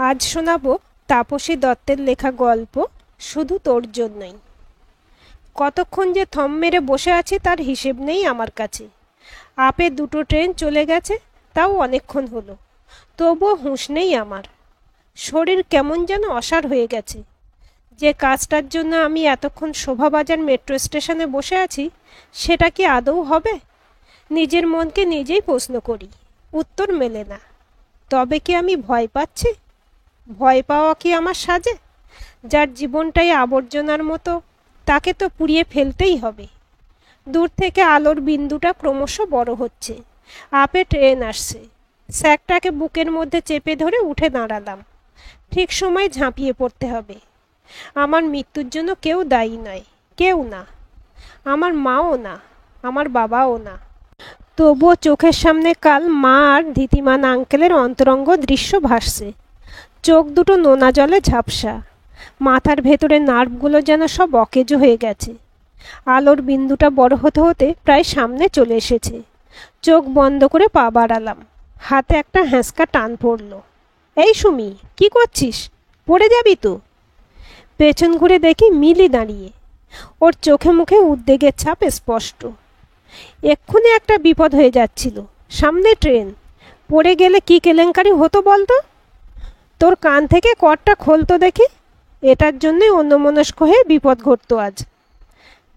আজ শোনাবো তাপসী দত্তের লেখা গল্প শুধু তোর জন্যই। কতক্ষণ যে থম মেরে বসে আছি তার হিসেব নেই আমার কাছে। আপে দুটো ট্রেন চলে গেছে, তাও অনেকক্ষণ হলো, তবুও হুঁশ নেই আমার। শরীর কেমন যেন অসাড় হয়ে গেছে। যে কাজটার জন্য আমি এতক্ষণ শোভাবাজার মেট্রো স্টেশনে বসে আছি সেটা কি আদৌ হবে? নিজের মনকে নিজেই প্রশ্ন করি, উত্তর মেলে না। তবে কি আমি ভয় পাচ্ছি? ভয় পাওয়া কি আমার সাজে? যার জীবনটাই আবর্জনার মতো, তাকে তো পুড়িয়ে ফেলতেই হবে। দূর থেকে আলোর বিন্দুটা ক্রমশ বড় হচ্ছে। আপে ট্রেন আসছে। স্যাকটাকে বুকের মধ্যে চেপে ধরে উঠে দাঁড়ালাম। ঠিক সময় ঝাঁপিয়ে পড়তে হবে। আমার মৃত্যুর জন্য কেউ দায়ী নয়, কেউ না। আমার মাও না, আমার বাবাও না। তবুও চোখের সামনে কাল মা আর ধীতিমান আঙ্কেলের অন্তরঙ্গ দৃশ্য ভাসছে। চোখ দুটো নোনা জলে ঝাপসা। মাথার ভেতরে নার্ভগুলো যেন সব অকেজো হয়ে গেছে। আলোর বিন্দুটা বড় হতে হতে প্রায় সামনে চলে এসেছে। চোখ বন্ধ করে পা বাড়ালাম। হাতে একটা হ্যাঁচকা টান পড়ল। এই সুমি, কি করছিস? পড়ে যাবি তো। পেছন ঘুরে দেখি মিলি দাঁড়িয়ে। ওর চোখে মুখে উদ্বেগের ছাপ স্পষ্ট। এক্ষুনি একটা বিপদ হয়ে যাচ্ছিল। সামনে ট্রেন, পড়ে গেলে কি কেলেঙ্কারি হতো বলতো? তোর কান থেকে কর্ডটা খোলতো দেখি। এটার জন্যই অন্যমনস্ক হয়ে বিপদ ঘটতো আজ।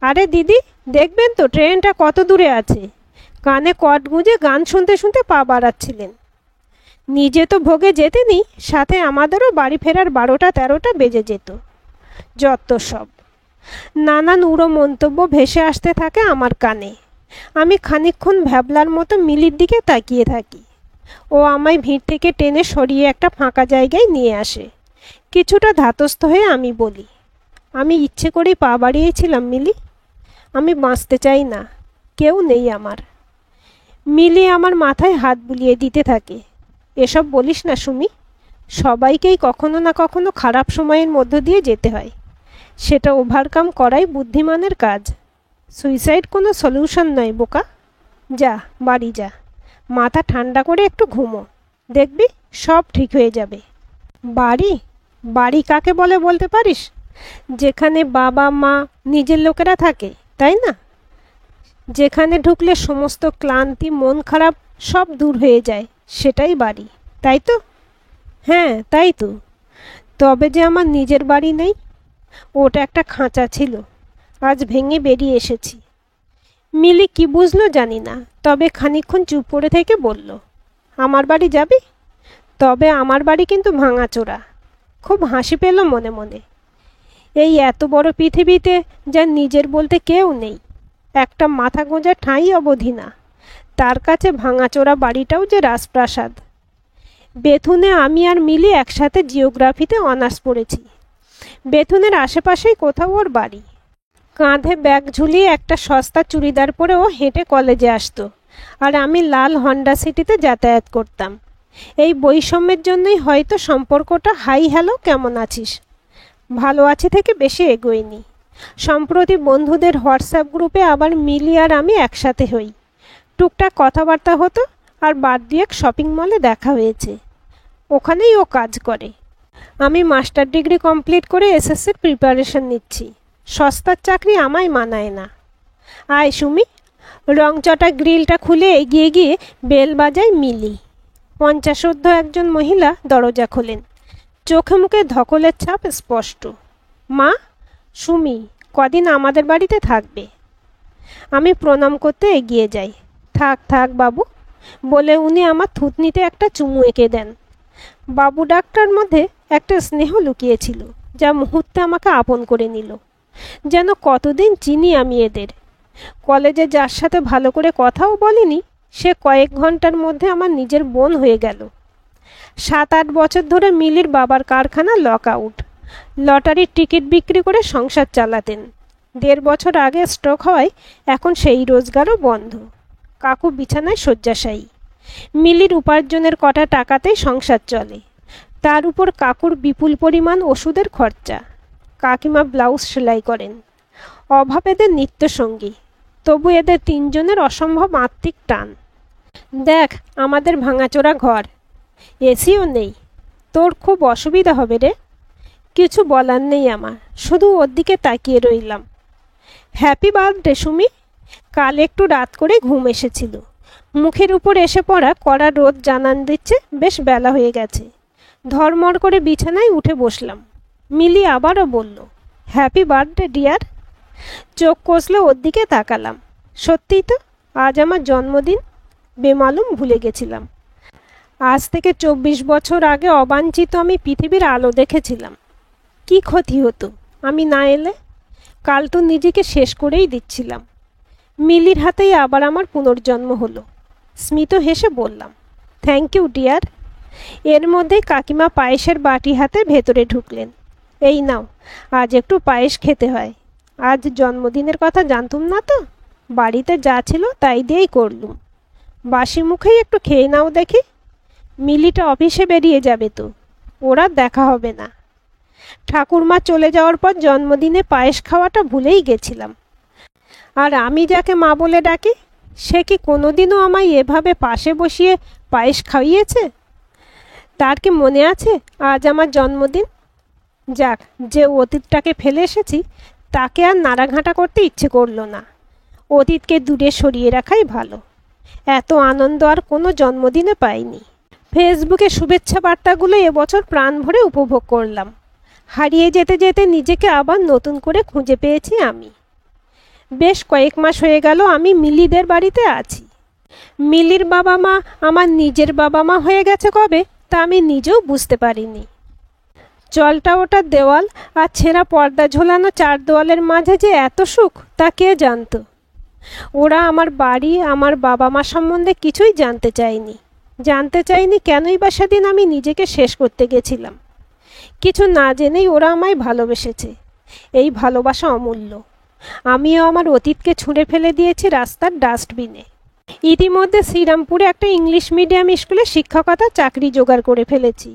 আরে দিদি, দেখবেন তো ট্রেনটা কত দূরে আছে। কানে কর্ড গুঁজে গান শুনতে শুনতে পা বাড়াচ্ছিলেন। নিজে তো ভোগে যেতেনি, সাথে আমাদেরও বাড়ি ফেরার 12টা-13টা বেজে যেত। যত সব নানান উড়ো মন্তব্য ভেসে আসতে থাকে আমার কানে। আমি খানিকক্ষণ ভ্যাবলার মতো মিলির দিকে তাকিয়ে থাকি। ও আমায় ভিড় থেকে টেনে সরিয়ে একটা ফাঁকা জায়গায় নিয়ে আসে। কিছুটা ধাতস্থ হয়ে আমি বলি, আমি ইচ্ছে করেই পা বাড়িয়েছিলাম মিলি। আমি বাঁচতে চাই না, কেউ নেই আমার। মিলি আমার মাথায় হাত বুলিয়ে দিতে থাকে। এসব বলিস না সুমি, সবাইকেই কখনো না কখনো খারাপ সময়ের মধ্য দিয়ে যেতে হয়। সেটা ওভারকাম করাই বুদ্ধিমানের কাজ। সুইসাইড কোনো সলিউশন নয় বোকা। যা বাড়ি যা, মাথা ঠান্ডা করে একটু ঘুমো, দেখবি সব ঠিক হয়ে যাবে। বাড়ি? বাড়ি কাকে বলে বলতে পারিস? যেখানে বাবা মা নিজের লোকেরা থাকে, তাই না? যেখানে ঢুকলে সমস্ত ক্লান্তি মন খারাপ সব দূর হয়ে যায়, সেটাই বাড়ি, তাই তো? হ্যাঁ তাই তো। তবে যে আমার নিজের বাড়ি নেই। ওটা একটা খাঁচা ছিল, আজ ভেঙে বেরিয়ে এসেছি। মিলি কি বুঝলো জানি না, তবে খানিকক্ষণ চুপ করে থেকে বলল, আমার বাড়ি যাবি? তবে আমার বাড়ি কিন্তু ভাঙাচোরা। খুব হাসি পেল মনে মনে। এই এত বড় পৃথিবীতে যার নিজের বলতে কেউ নেই, একটা মাথা গোঁজা ঠাঁই অবধি না, তার কাছে ভাঙাচোরা বাড়িটাও যে রাজপ্রাসাদ। বেথুনে আমি আর মিলি একসাথে জিওগ্রাফিতে অনার্স পড়েছি। বেথুনের আশেপাশেই কোথাও ওর বাড়ি। কাঁধে ব্যাগ ঝুলিয়ে একটা সস্তা চুড়িদার পরে ও হেঁটে কলেজে আসতো, আর আমি লাল হন্ডা সিটিতে যাতায়াত করতাম। এই বৈষম্যের জন্যই হয়তো সম্পর্কটা হাই হ্যালো কেমন আছিস, ভালো আছি থেকে বেশি এগোয়নি। সম্প্রতি বন্ধুদের হোয়াটসঅ্যাপ গ্রুপে আবার মিলি আর আমি একসাথে হই। টুকটাক কথাবার্তা হতো, আর বাদ দুয়েক শপিং মলে দেখা হয়েছে। ওখানেই ও কাজ করে। আমি মাস্টার ডিগ্রি কমপ্লিট করে এসএসসির প্রিপারেশন নিচ্ছি। সস্তার চাকরি আমায় মানায় না। আয় সুমি। রংচটা গ্রিলটা খুলে এগিয়ে গিয়ে বেল বাজায় মিলি। 50 একজন মহিলা দরজা খোলেন। চোখে মুখে ধকলের ছাপ স্পষ্ট। মা, সুমি কদিন আমাদের বাড়িতে থাকবে। আমি প্রণাম করতে এগিয়ে যাই। থাক থাক বাবু বলে উনি আমার থুতনিতে একটা চুমু এঁকে দেন। বাবু ডাকটার মধ্যে একটা স্নেহ লুকিয়েছিল, যা মুহূর্তে আমাকে আপন করে নিল। যেন কতদিন চিনি আমি এদের। কলেজে যার সাথে ভালো করে কথাও বলিনি, সে কয়েক ঘন্টার মধ্যে আমার নিজের বোন হয়ে গেল। 7-8 বছর ধরে মিলির বাবার কারখানা লক আউট। লটারির টিকিট বিক্রি করে সংসার চালাতেন। 1.5 বছর আগে স্ট্রোক হওয়ায় এখন সেই রোজগারও বন্ধ। কাকু বিছানায় শয্যাশায়ী। মিলির উপার্জনের কটা টাকাতেই সংসার চলে। তার উপর কাকুর বিপুল পরিমাণ ওষুধের খরচা। কাকিমা ব্লাউজ সেলাই করেন। অভাব এদের নিত্যসঙ্গী। তবু এদের 3 জনের অসম্ভব আত্মিক টান। দেখ আমাদের ভাঙাচোরা ঘর, এসিও নেই, তোর খুব অসুবিধা হবে রে। কিছু বলার নেই আমার, শুধু ওর দিকে তাকিয়ে রইলাম। Happy birthday Sumi. কাল একটু রাত করে ঘুম এসেছিল। মুখের উপর এসে পড়া কড়া রোদ জানান দিচ্ছে বেশ বেলা হয়ে গেছে। ধর্মর করে বিছানায় উঠে বসলাম। মিলি আবারও বলল, হ্যাপি বার্থডে ডিয়ার। চোখ কষলে ওর দিকে তাকালাম। সত্যিই তো, আজ আমার জন্মদিন। বেমালুম ভুলে গেছিলাম। আজ থেকে 24 বছর আগে অবাঞ্ছিত আমি পৃথিবীর আলো দেখেছিলাম। কি ক্ষতি হতো আমি না এলে? কাল তো নিজেকে শেষ করেই দিচ্ছিলাম। মিলির হাতেই আবার আমার পুনর্জন্ম হলো। স্মিত হেসে বললাম, থ্যাংক ইউ ডিয়ার। এর মধ্যেই কাকিমা পায়েসের বাটি হাতে ভেতরে ঢুকলেন। এই নাও, আজ একটু পায়েস খেতে হয়। আজ জন্মদিনের কথা জানতুম না তো, বাড়িতে যা ছিল তাই দিয়েই করলুম। বাসি মুখেই একটু খেয়ে নাও দেখি। মিলিটা অফিসে বেরিয়ে যাবে তো, ওরা দেখা হবে না। ঠাকুরমা চলে যাওয়ার পর জন্মদিনে পায়েস খাওয়াটা ভুলেই গেছিলাম। আর আমি যাকে মা বলে ডাকি, সে কি কোনোদিনও আমায় এভাবে পাশে বসিয়ে পায়েস খাইয়েছে? তার কি মনে আছে আজ আমার জন্মদিন? যাক, যে অতীতটাকে ফেলে এসেছি তাকে আর নাড়াঘাঁটা করতে ইচ্ছে করলো না। অতীতকে দূরে সরিয়ে রাখাই ভালো। এত আনন্দ আর কোনো জন্মদিনে পাইনি। ফেসবুকে শুভেচ্ছা বার্তাগুলো এবছর প্রাণ ভরে উপভোগ করলাম। হারিয়ে যেতে যেতে নিজেকে আবার নতুন করে খুঁজে পেয়েছি আমি। বেশ কয়েক মাস হয়ে গেল আমি মিলিদের বাড়িতে আছি। মিলির বাবা মা আমার নিজের বাবা মা হয়ে গেছে কবে তা আমি নিজেও বুঝতে পারিনি। জলটা ওটা দেওয়াল আর ছেঁড়া পর্দা ঝোলানো চার দেওয়ালের মাঝে যে এত সুখ তা কে জানতো? ওরা আমার বাড়ি, আমার বাবা মা সম্বন্ধে কিছুই জানতে চায়নি। কেনই বা সেদিন আমি নিজেকে শেষ করতে গেছিলাম। কিছু না জেনেই ওরা আমায় ভালোবেসেছে। এই ভালোবাসা অমূল্য। আমিও আমার অতীতকে ছুঁড়ে ফেলে দিয়েছি রাস্তার ডাস্টবিনে। ইতিমধ্যে শ্রীরামপুরে একটা ইংলিশ মিডিয়াম স্কুলে শিক্ষকতা চাকরি জোগাড় করে ফেলেছি।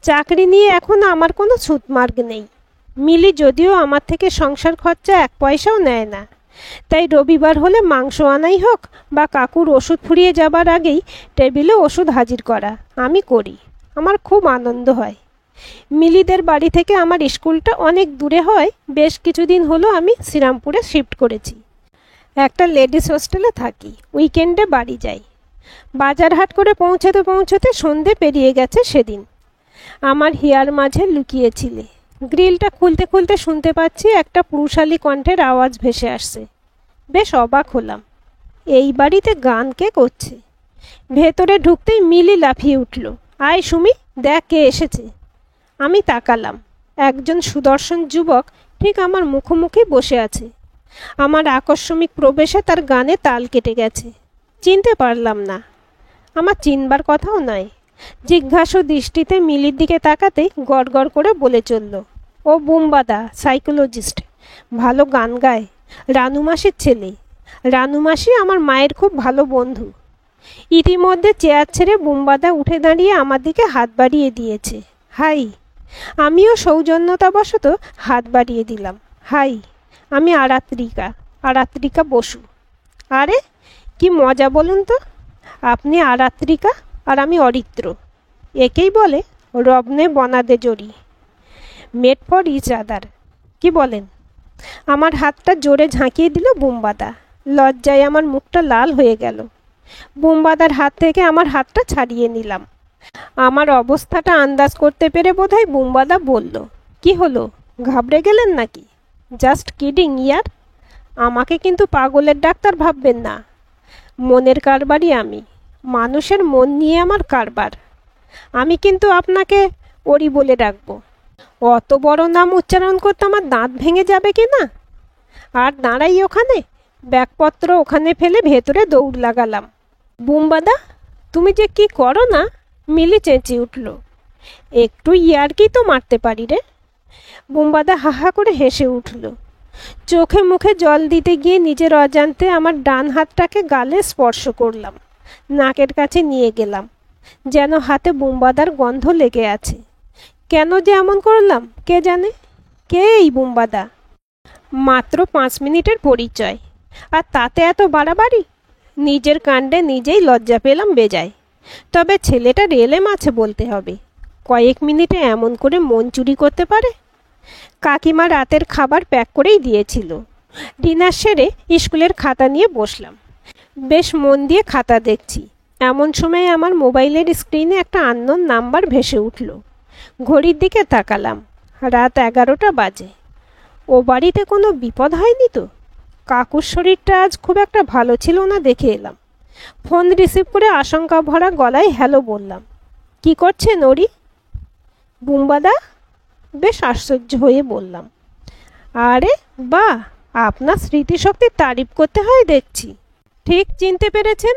চাকরি নিয়ে এখন আমার কোনো ছুতমার্গ নেই। মিলি যদিও আমার থেকে সংসার খরচা 1 পয়সাও নেয় না, তাই রবিবার হলে মাংস আনাই হোক বা কাকুর ওষুধ ফুরিয়ে যাবার আগেই টেবিলে ওষুধ হাজির করা আমি করি। আমার খুব আনন্দ হয়। মিলিদের বাড়ি থেকে আমার স্কুলটা অনেক দূরে হয় বেশ কিছুদিন হলো আমি শ্রীরামপুরে শিফট করেছি। একটা লেডিস হোস্টেলে থাকি, উইকেন্ডে বাড়ি যাই। বাজারহাট করে পৌঁছতে সন্ধে পেরিয়ে গেছে সেদিন। আমার হিয়ার মাঝে লুকিয়েছিলে। গ্রিলটা খুলতে খুলতে শুনতে পাচ্ছি একটা পুরুষালী কণ্ঠের আওয়াজ ভেসে আসছে। বেশ অবাক হলাম। এই বাড়িতে গান কে করছে? ভেতরে ঢুকতেই মিলি লাফিয়ে উঠল, আয় সুমি, দেখ কে এসেছে। আমি তাকালাম। একজন সুদর্শন যুবক ঠিক আমার মুখোমুখি বসে আছে। আমার আকস্মিক প্রবেশে তার গানে তাল কেটে গেছে। চিনতে পারলাম না। আমার চিনবার কথাও নয়। জিজ্ঞাসু দৃষ্টিতে মিলির দিকে তাকাতেই গড়গড় করে বলে চলল, ও বুম্বাদা, সাইকোলজিস্ট, ভালো গান গায়, রানু মাসির ছেলে। রানু মাসি আমার মায়ের খুব ভালো বন্ধু। ইতিমধ্যে চেয়ার ছেড়ে বুম্বাদা উঠে দাঁড়িয়ে আমার দিকে হাত বাড়িয়ে দিয়েছে। হাই। আমিও সৌজন্যতাবশত হাত বাড়িয়ে দিলাম। হাই, আমি আরাত্রিকা বসু। আরে কি মজা বলুন তো, আপনি আরাত্রিকা আর আমি অরিত্র। একেই বলে রবনে বনাদে জড়ি, মেড ফর ইচ আদার। কি বলেন? আমার হাতটা জোরে ঝাঁকিয়ে দিল বুম্বাদা। লজ্জায় আমার মুখটা লাল হয়ে গেল। বুম্বাদার হাত থেকে আমার হাতটা ছাড়িয়ে নিলাম। আমার অবস্থাটা আন্দাজ করতে পেরে বোধহয় বুম্বাদা বলল, কি হলো, ঘাবড়ে গেলেন নাকি? জাস্ট কিডিং ইয়ার। আমাকে কিন্তু পাগলের ডাক্তার ভাববেন না। মনের কারবারই আমি। মানুষের মন নিয়ে আমার কারবার। আমি কিন্তু আপনাকে ওরি বলে ডাকবো। অত বড় নাম উচ্চারণ করতে আমার দাঁত ভেঙে যাবে কি না? আর দাঁড়াই ওখানে, ব্যাগপত্র ওখানে ফেলে ভেতরে দৌড় লাগালাম। বুম্বাদা, তুমি যে কি করো না! মিলি চেঁচিয়ে উঠল। একটু ইয়ার্কি তো মারতে পারি রে। বুম্বাদা হাহা করে হেসে উঠল। চোখে মুখে জল দিতে গিয়ে নিজের অজান্তে আমার ডান হাতটাকে গালে স্পর্শ করলাম। নাকের কাছে নিয়ে গেলাম, যেন হাতে বুম্বাদার গন্ধ লেগে আছে। কেন যে এমন করলাম কে জানে। কে এই বুম্বাদা? মাত্র 5 মিনিটের পরিচয়, আর তাতে এত বাড়াবাড়ি। নিজের কাণ্ডে নিজেই লজ্জা পেলাম বেজায়। তবে ছেলেটা রেলেম আছে বলতে হবে। কয়েক মিনিটে এমন করে মন চুরি করতে পারে? কাকিমা রাতের খাবার প্যাক করেই দিয়েছিল। ডিনার সেরে স্কুলের খাতা নিয়ে বসলাম। বেশ মন দিয়ে খাতা দেখছি, এমন সময় আমার মোবাইলের স্ক্রিনে একটা আননোন নাম্বার ভেসে উঠল। ঘড়ির দিকে তাকালাম, রাত 11টা বাজে। ও বাড়িতে কোনো বিপদ হয়নি তো? কাকুর শরীরটা আজ খুব একটা ভালো ছিল না দেখে এলাম। ফোন রিসিভ করে আশঙ্কা ভরা গলায় হ্যালো বললাম। কি করছেন ওরি? বুম্বাদা? বেশ আশ্চর্য হয়ে বললাম। আরে বাহ, আপনার স্মৃতিশক্তির তারিফ করতে হয় দেখছি। ঠিক চিনতে পেরেছেন?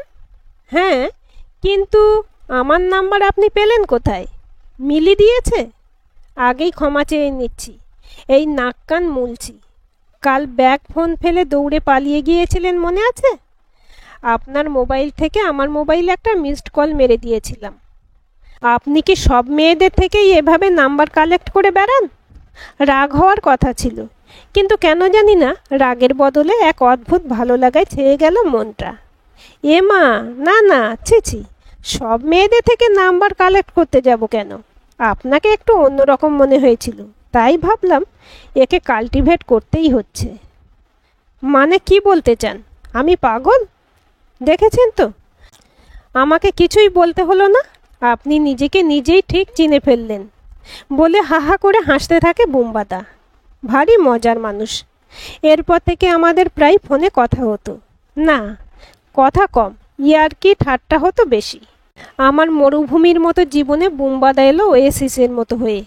হ্যাঁ, কিন্তু আমার নাম্বার আপনি পেলেন কোথায়? মিলি দিয়েছে? আগেই ক্ষমা চেয়ে নিচ্ছি, এই নাক কান মুলছি। কাল ব্যাগ ফোন ফেলে দৌড়ে পালিয়ে গিয়েছিলেন মনে আছে? আপনার মোবাইল থেকে আমার মোবাইলে একটা মিসড কল মেরে দিয়েছিলাম। আপনি কি সব মেয়েদের থেকেই এভাবে নাম্বার কালেক্ট করে বেড়ান? রাগ হওয়ার কথা ছিল, কিন্তু কেন জানি না রাগের বদলে এক অদ্ভুত ভালো লাগায় ছেয়ে গেল মনটা। এ মা, না না, ছি ছি, সব মেয়েদের থেকে নাম্বার কালেক্ট করতে যাব কেন? আপনাকে একটু অন্যরকম মনে হয়েছিল, তাই ভাবলাম একে কাল্টিভেট করতেই হচ্ছে। মানে কি বলতে চান? আমি পাগল? দেখেছেন তো, আমাকে কিছুই বলতে হলো না, আপনি নিজেকে নিজেই ঠিক চিনে ফেললেন বলে হাহা করে হাসতে থাকে বুম্বাদা। ভারী মজার মানুষ। এরপর থেকে আমাদের প্রায় ফোনে কথা হতো না, কথা কম, ইয়ার্কি ঠাট্টা হতো বেশি। আমার মরুভূমির মতো জীবনে বুম্বাদা এলো ওয়েসিসের মতো হয়ে।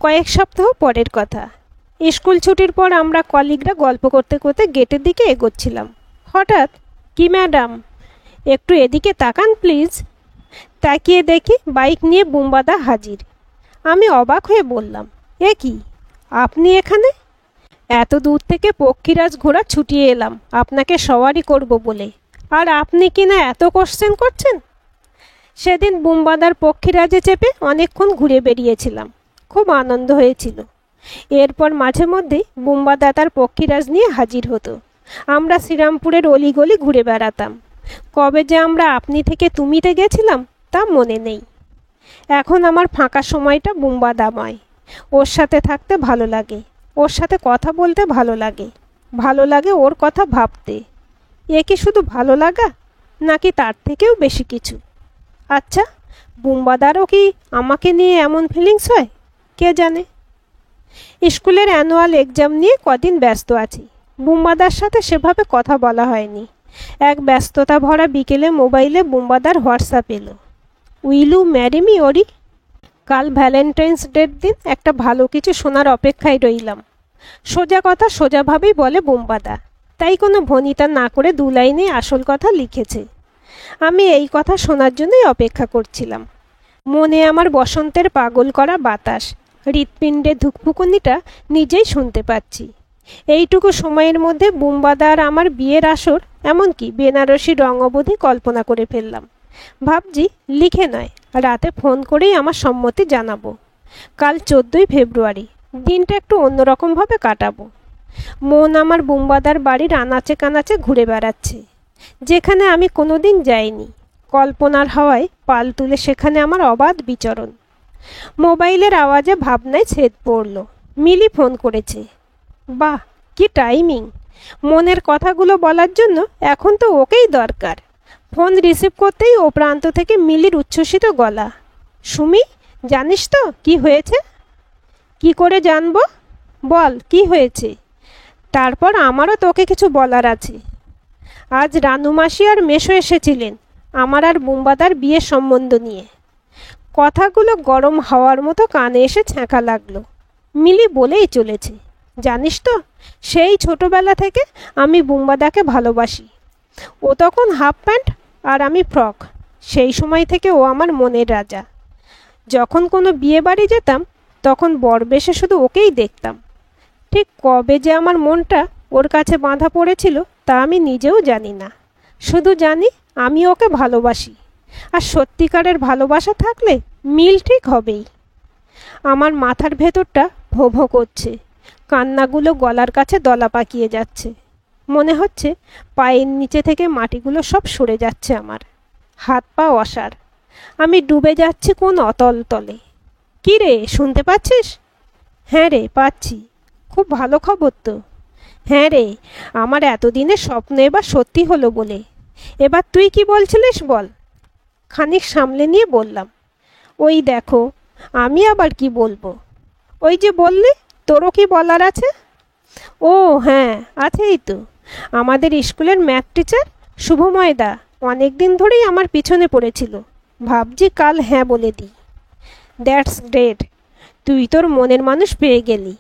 কয়েক সপ্তাহ পরের কথা, স্কুল ছুটির পর আমরা কলিগরা গল্প করতে করতে গেটের দিকে এগোচ্ছিলাম। হঠাৎ, কি ম্যাডাম, একটু এদিকে তাকান প্লিজ। তাকিয়ে দেখি বাইক নিয়ে বুম্বাদা হাজির। আমি অবাক হয়ে বললাম, এ কি, আপনি এখানে? এত দূর থেকে পক্ষীরাজ ঘোড়া ছুটিয়ে এলাম আপনাকে সওয়ারি করব বলে, আর আপনি কি না এত কোশ্চেন করছেন? সেদিন বুম্বাদার পক্ষীরাজে চেপে অনেকক্ষণ ঘুরে বেরিয়েছিলাম, খুব আনন্দ হয়েছিল। এরপর মাঝে মধ্যেই বুম্বাদা তার পক্ষীরাজ নিয়ে হাজির হতো। আমরা শ্রীরামপুরের অলিগলি ঘুরে বেড়াতাম। কবে যে আমরা আপনি থেকে তুমিতে গেছিলাম তা মনে নেই। এখন আমার ফাঁকা সময়টা বুম্বাদাময়। ওর সাথে থাকতে ভালো লাগে, ওর সাথে কথা বলতে ভালো লাগে, ভালো লাগে ওর কথা ভাবতে। এ কি শুধু ভালো লাগা, নাকি তার থেকেও বেশি কিছু? আচ্ছা, বুম্বাদারও কি আমাকে নিয়ে এমন ফিলিংস হয়? কে জানে। স্কুলের অ্যানুয়াল এক্সাম নিয়ে কদিন ব্যস্ত আছি, বুম্বাদার সাথে সেভাবে কথা বলা হয়নি। এক ব্যস্ততা ভরা বিকেলে মোবাইলে বুম্বাদার হোয়াটসঅ্যাপ এলো। উইল ইউ ম্যারি মি ওরি? কাল ভ্যালেন্টাইন্স ডের দিন একটা ভালো কিছু শোনার অপেক্ষায় রইলাম। সোজা কথা সোজাভাবেই বলে বুম্বাদা, তাই কোনো ভনিতা না করে 2 লাইনে আসল কথা লিখেছে। আমি এই কথা শোনার জন্যই অপেক্ষা করছিলাম। মনে আমার বসন্তের পাগল করা বাতাস, হৃৎপিণ্ডে ধুকপুকুনিটা নিজেই শুনতে পাচ্ছি। এইটুকু সময়ের মধ্যে বুম্বাদা আর আমার বিয়ের আসর, এমনকি বেনারসি রং অবধি কল্পনা করে ফেললাম। ভাবছি লিখে নয়, রাতে ফোন করেই আমার সম্মতি জানাবো। কাল 14ই ফেব্রুয়ারি, দিনটা একটু অন্যরকমভাবে কাটাবো। মন আমার বুম্বাদার বাড়ির আনাচে কানাচে ঘুরে বেড়াচ্ছে, যেখানে আমি কোনোদিন যাইনি। কল্পনার হাওয়ায় পাল তুলে সেখানে আমার অবাধ বিচরণ। মোবাইলের আওয়াজে ভাবনায় ছেদ পড়ল। মিলি ফোন করেছে। বাহ, কি টাইমিং! মনের কথাগুলো বলার জন্য এখন তো ওকেই দরকার। ফোন রিসিভ করতেই ও প্রান্ত থেকে মিলির উচ্ছ্বসিত গলা। সুমি, জানিস তো কি হয়েছে? কি করে জানবো? বল, কি হয়েছে? তারপর আমারও তোকে কিছু বলার আছে। আজ রানু মাসি আর মেশো এসেছিলেন আমার আর বুম্বাদার বিয়ের সম্বন্ধ নিয়ে। কথাগুলো গরম হাওয়ার মতো কানে এসে ছ্যাঁকা লাগলো। মিলি বলেই চলেছে, জানিস তো, সেই ছোটবেলা থেকে আমি বুম্বাদাকে ভালোবাসি। ও তখন হাফ প্যান্ট আর আমি ফ্রক। সেই সময় থেকে ও আমার মনের রাজা। যখন কোনো বিয়ে বাড়ি যেতাম তখন বরবেশে শুধু ওকেই দেখতাম। ঠিক কবে যে আমার মনটা ওর কাছে বাঁধা পড়েছিল তা আমি নিজেও জানি না। শুধু জানি আমি ওকে ভালোবাসি, আর সত্যিকারের ভালোবাসা থাকলে মিল ঠিক হবেই। আমার মাথার ভেতরটা ভোঁ ভোঁ করছে, কান্নাগুলো গলার কাছে দলা পাকিয়ে যাচ্ছে। মনে হচ্ছে পায়ের নিচে থেকে মাটিগুলো সব সরে যাচ্ছে আমার। হাত পা অসাড়, আমি ডুবে যাচ্ছি কোন অতল তলে। কি রে, শুনতে পাচ্ছিস? হ্যাঁ রে, পাচ্ছি। খুব ভালো খবর তো। হ্যাঁ রে, আমার এতদিনের স্বপ্ন এবার সত্যি হলো বলে। এবার তুই কি বলছিলিস বল। খানিক সামলে নিয়ে বললাম, ওই দেখো, আমি আবার কি বলবো? ওই যে বললি তোরও কি বলার আছে। ও হ্যাঁ, আছেই তো। আমাদের স্কুলের ম্যাথ টিচার শুভময়দা অনেক দিন ধরেই আমার পিছনে পড়েছিল। ভাবছি কাল হ্যাঁ বলে দিই। That's great. তুই তোর মনের মানুষ পেয়ে গেলি।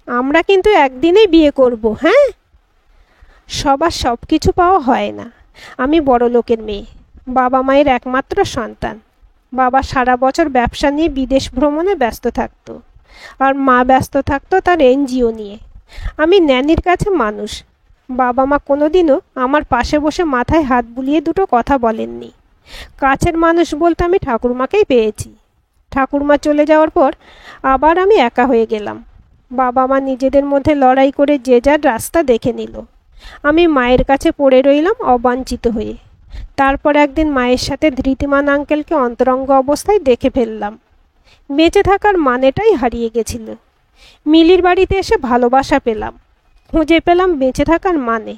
আমরা কিন্তু একদিনেই বিয়ে করব, হ্যাঁ? সবার সব কিছু পাওয়া হয় না। আমি বড় লোকের মেয়ে, বাবা মায়ের একমাত্র সন্তান। বাবা সারা বছর ব্যবসা নিয়ে বিদেশ ভ্রমণে ব্যস্ত থাকতো, আর মা ব্যস্ত থাকতো তার এনজিও নিয়ে। আমি ন্যানির কাছে মানুষ। বাবা মা কোনোদিনও আমার পাশে বসে মাথায় হাত বুলিয়ে দুটো কথা বলেননি। কাছের মানুষ বলতে আমি ঠাকুরমাকেই পেয়েছি। ঠাকুরমা চলে যাওয়ার পর আবার আমি একা হয়ে গেলাম। বাবা মা নিজেদের মধ্যে লড়াই করে যে যার রাস্তা দেখে নিল। আমি মায়ের কাছে পড়ে রইলাম অবাঞ্ছিত হয়ে। তারপর একদিন মায়ের সাথে ধৃতিমান আঙ্কেলকে অন্তরঙ্গ অবস্থায় দেখে ফেললাম। বেঁচে থাকার মানেটাই হারিয়ে গেছিল। মিলির বাড়িতে এসে ভালোবাসা পেলাম, খুঁজে পেলাম বেঁচে থাকার মানে।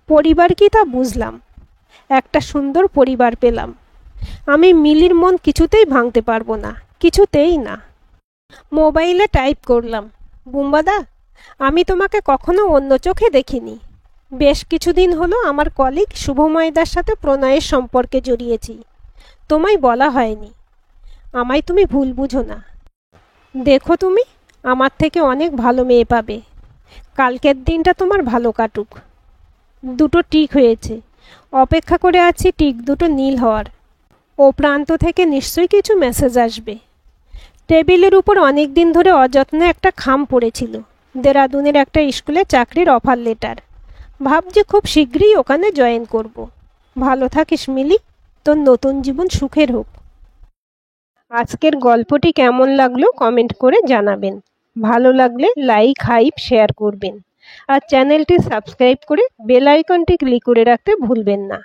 পরিবার কি তা বুঝলাম। একটা সুন্দর পরিবার পেলাম। আমি মিলির মন কিছুতেই ভাঙতে পারবো না, কিছুতেই না। মোবাইলে টাইপ করলাম, বুম্বাদা, আমি তোমাকে কখনো অন্য চোখে দেখিনি। বেশ কিছুদিন হলো আমার কলিগ শুভময়দার সাথে প্রণয়ের সম্পর্কে জড়িয়েছি। তোমায় বলা হয়নি। আমায় তুমি ভুল বুঝো না। দেখো, তুমি আমার থেকে অনেক ভালো মেয়ে পাবে। কালকের দিনটা তোমার ভালো কাটুক। দুটো টিক হয়েছে, অপেক্ষা করে আছি টিক দুটো নীল হওয়ার। ও প্রান্ত থেকে নিশ্চয়ই কিছু মেসেজ আসবে। টেবিলের উপর অনেক দিন ধরে অযত্নে একটা খাম পড়েছিল, দেরাদুনের একটা স্কুলে চাকরির অফার লেটার। ভাবছি খুব শীঘ্রই ওখানে জয়েন করব। ভালো থাকিস মিলি, তোর নতুন জীবন সুখের হোক। আজকের গল্পটি কেমন লাগলো কমেন্ট করে জানাবেন। ভালো লাগলে লাইক, হাইপ, শেয়ার করবেন। আর চ্যানেলটি সাবস্ক্রাইব করে বেল আইকনটি ক্লিক করে রাখতে ভুলবেন না।